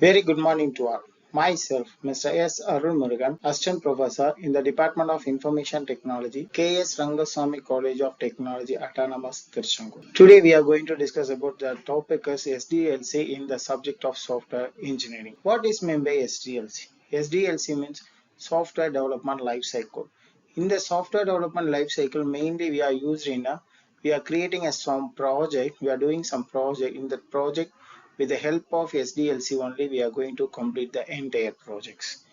Very good morning to all. Myself, Mr. S. Arun Murugan, Assistant Professor in the Department of Information Technology, K.S.Rangasamy College of Technology, Autonomous, Tirunelveli. Today we are going to discuss about the topic as SDLC in the subject of software engineering. What is meant by SDLC? SDLC means Software Development Life Cycle. In the software development life cycle, mainly we are creating some project, we are doing some project. In that project, with the help of SDLC only, we are going to complete the entire projects.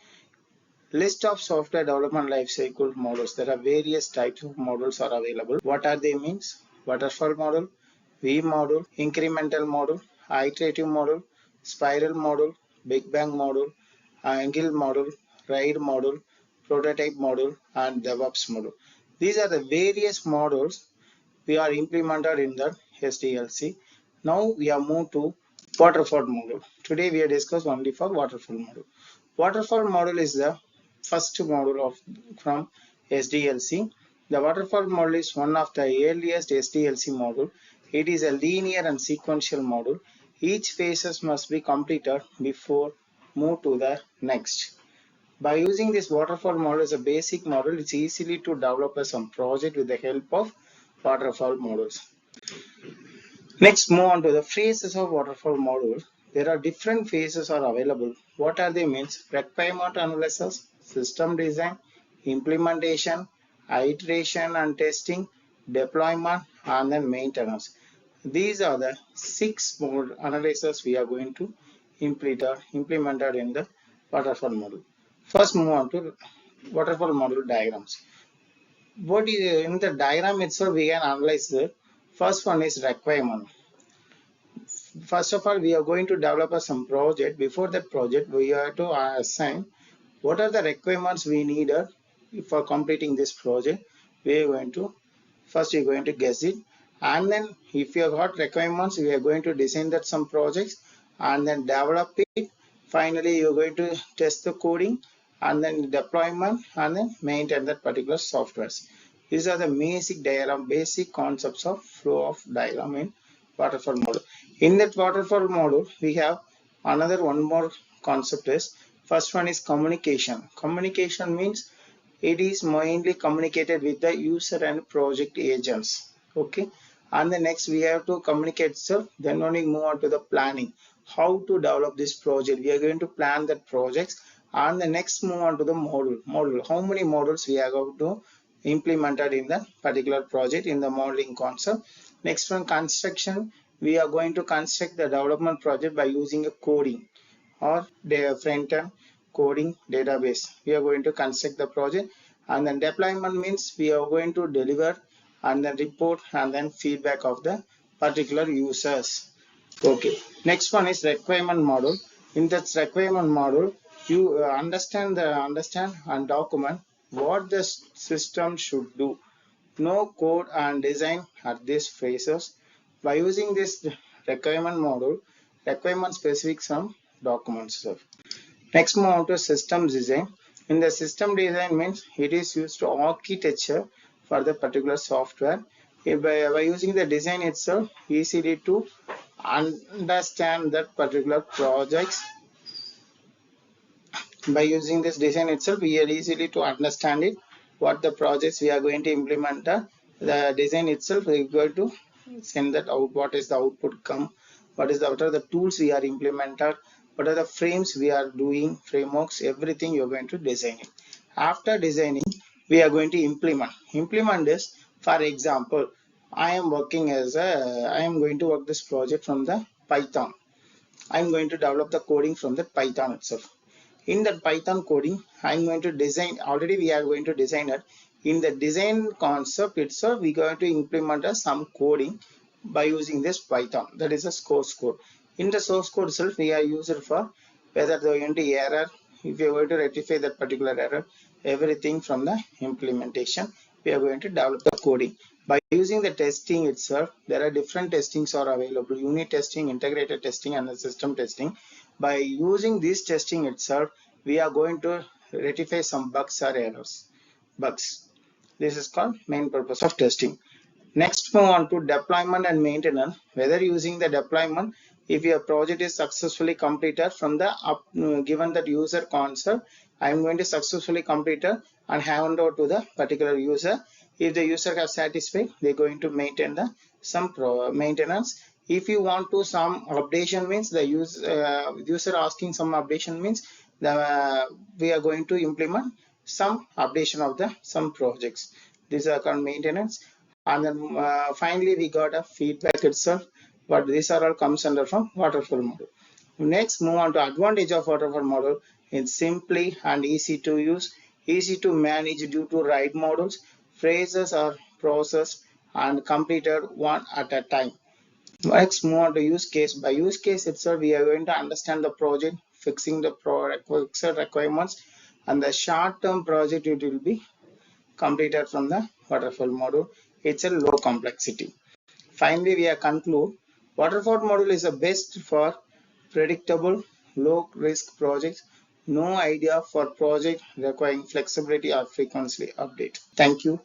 List of software development lifecycle models. There are various types of models are available. What are they means? Waterfall model, V model, incremental model, iterative model, spiral model, Big Bang model, angle model, ride model, prototype model, and DevOps model. These are the various models we are implemented in the SDLC. Now we have moved to waterfall model. Today we are discuss only for waterfall model. Waterfall model is the first model from SDLC. The waterfall model is one of the earliest SDLC model. It is a linear and sequential model. Each phases must be completed before move to the next. By using this waterfall model as a basic model, it's easily to develop some project with the help of waterfall models. Next, move on to the phases of waterfall model. There are different phases are available. What are they means? Requirement analysis, system design, implementation, iteration and testing, deployment, and then maintenance. These are the 6 mode analysis we are going to implemented in the waterfall model. First, move on to waterfall model diagrams. What is in the diagram itself? We can analyze the first one is requirement. First of all, we are going to develop some project. Before that project, we have to assign what are the requirements we needed for completing this project. We are going to first we are going to guess it, and then if you have got requirements, we are going to design that some projects and then develop it. Finally, you are going to test the coding and then deployment and then maintain that particular softwares. These are the basic concepts of flow of diagram in waterfall model. In that waterfall model, we have one more concept is first one is communication. Communication means it is mainly communicated with the user and project agents. Okay, and the next we have to communicate so then only move on to the planning. How to develop this project? We are going to plan that projects, and the next move on to the model. How many models we are going to implemented in the particular project in the modeling concept. Next one, construction. We are going to construct the development project by using a coding or the front-end coding database. We are going to construct the project, and then deployment means we are going to deliver and then report and then feedback of the particular users. Okay. Next one is requirement model. In that requirement model, you understand and document what the system should do. No code and design at these phases. By using this requirement model, requirement specific some documents. Next, move on to system design. In the system design means it is used to architecture for the particular software. By using the design itself, easily to understand that particular projects. By using this design itself, we are easily to understand it. What the projects we are going to implement, the design itself we are going to send that out. What is the output come? What are the tools we are implemented? What are the frames we are doing? Frameworks, everything you are going to design it. After designing, we are going to implement. Implement this. For example, I am going to work this project from the Python. I am going to develop the coding from the Python itself. In that Python coding, I'm going to design, already we are going to design it. In the design concept itself, we are going to implement some coding by using this Python. That is a source code. In the source code itself, we are used for whether the error, if you are going to rectify that particular error, everything from the implementation, we are going to develop the coding. By using the testing itself, there are different testings are available: unit testing, integrated testing, and the system testing. By using this testing itself, we are going to rectify some bugs or errors. This is called main purpose of testing. Next, move on to deployment and maintenance. Whether using the deployment, if your project is successfully completed from the given that user console, I am going to successfully complete and hand over to the particular user. If the user has satisfied, they're going to maintain the some maintenance. If you want to some updation, means the user asking some updation, means we are going to implement some updation of the some projects. These are called maintenance. And then finally we got a feedback itself, but these are all comes under from waterfall model. Next, move on to advantage of waterfall model. It's simply and easy to use, easy to manage due to right models. Phrases are processed and completed one at a time. Next, move on to use case. By use case itself, we are going to understand the project, fixing the requirements, and the short-term project it will be completed from the waterfall model. It's a low complexity. Finally, we are conclude waterfall model is the best for predictable, low risk projects. No idea for project requiring flexibility or frequently update. Thank you.